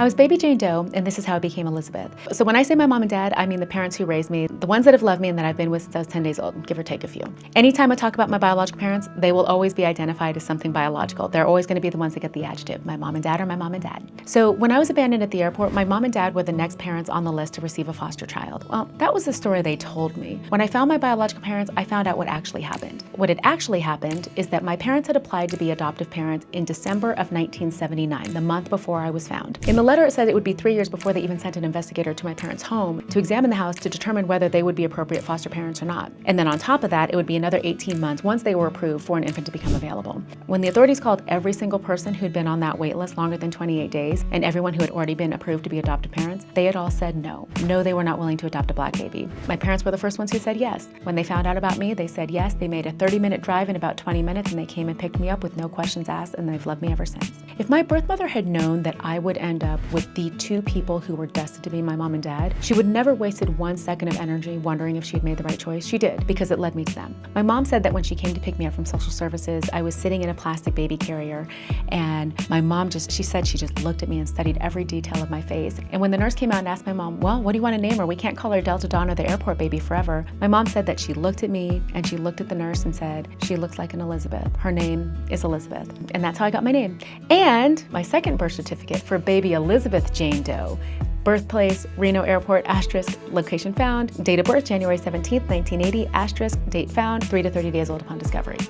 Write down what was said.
I was baby Jane Doe, and this is how I became Elizabeth. So when I say my mom and dad, I mean the parents who raised me, the ones that have loved me and that I've been with since I was 10 days old, give or take a few. Anytime I talk about my biological parents, they will always be identified as something biological. They're always going to be the ones that get the adjective, my mom and dad or my mom and dad. So when I was abandoned at the airport, my mom and dad were the next parents on the list to receive a foster child. Well, that was the story they told me. When I found my biological parents, I found out what actually happened. What had actually happened is that my parents had applied to be adoptive parents in December of 1979, the month before I was found. In the letter, it said it would be 3 years before they even sent an investigator to my parents' home to examine the house to determine whether they would be appropriate foster parents or not. And then on top of that, it would be another 18 months once they were approved for an infant to become available. When the authorities called every single person who'd been on that wait list longer than 28 days and everyone who had already been approved to be adoptive parents, they had all said no. No, they were not willing to adopt a black baby. My parents were the first ones who said yes. When they found out about me, they said yes. They made a 30-minute drive in about 20 minutes and they came and picked me up with no questions asked, and they've loved me ever since. If my birth mother had known that I would end up with the two people who were destined to be my mom and dad, she would never wasted 1 second of energy wondering if she'd made the right choice. She did, because it led me to them. My mom said that when she came to pick me up from social services, I was sitting in a plastic baby carrier, and my mom she said she just looked at me and studied every detail of my face. And when the nurse came out and asked my mom, well, what do you want to name her? We can't call her Delta Dawn or the airport baby forever. My mom said that she looked at me and she looked at the nurse and said, she looks like an Elizabeth. Her name is Elizabeth. And that's how I got my name. And my second birth certificate for baby Elizabeth Jane Doe. Birthplace, Reno Airport, asterisk, location found, date of birth, January 17th, 1980, asterisk, date found, 3 to 30 days old upon discovery.